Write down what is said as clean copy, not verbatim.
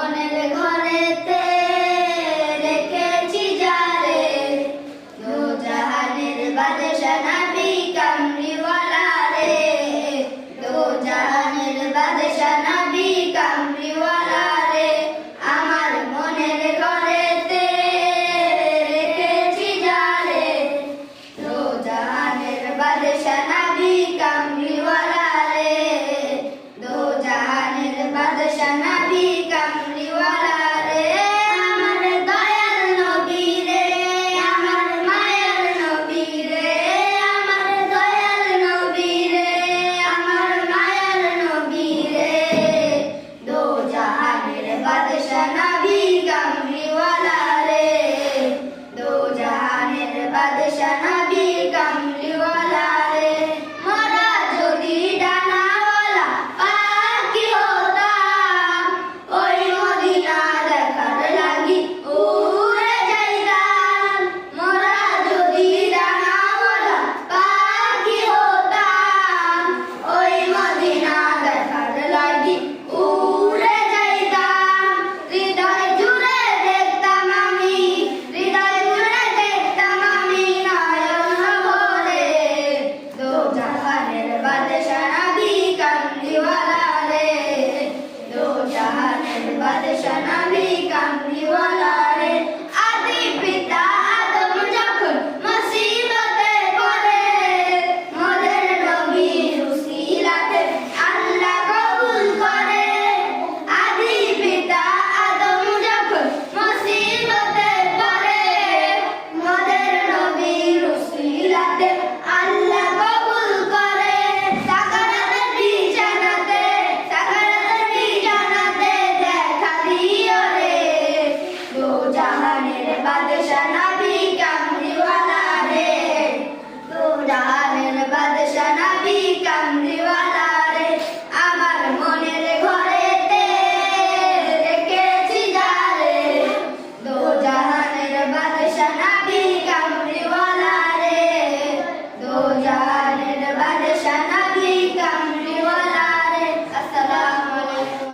মনের ঘরেতে রেখেছি যারে, দো জাহানের বাদশা নবী কামলিওয়ালা রে, দো জাহানের বাদশা নবী কামলিওয়ালা রে। আমার মনের ঘরেতে রেখেছি যারে, দো জাহানের বাদশা নবী কামলিওয়ালা রে, দো জাহানের বাদশা নবী কামলিওয়ালা রে। আমার দয়ার নবী রে, আমার মায়ার নবী রে, আমার দয়ার নবী রে, আমার মায়ার নবী রে, দো জাহানের বাদশা নবী কামলিওয়ালা রে, দো জাহানের বাদশা নবী কামলিওয়ালা রে। মোরা যদি ডানাওয়ালা পাখি হতাম, ওই মদিনা দেখার লাগি উড়ে যাইতাম। মোরা যদি ডানাওয়ালা পাখি হতাম, ওই মদিনা দেখার লাগি উড়ে যাইতাম। হৃদয় জুড়ে দেখতাম আমি, হৃদয় জুড়ে দেখতাম আমি নয়ন ভরে, দো জাহানের বাদশা নবী কামলিওয়ালা রে, দো জাহানের বাদশা নবী কামলিওয়ালা রে। আদি পিতা আদম যখন মুসিবতে পড়ে, মোদের নবীর উসিলাতে আল্লাহ কবুল করে। আদি পিতা আদম যখন মুসিবতে পড়ে, মোদের নবীর উসিলাতে আল্লাহ কবুল করে। সাকারাতের বিছানাতে, সাকারাতের বিছানাতে দেখা দিও রে, দো জাহানের বাদশা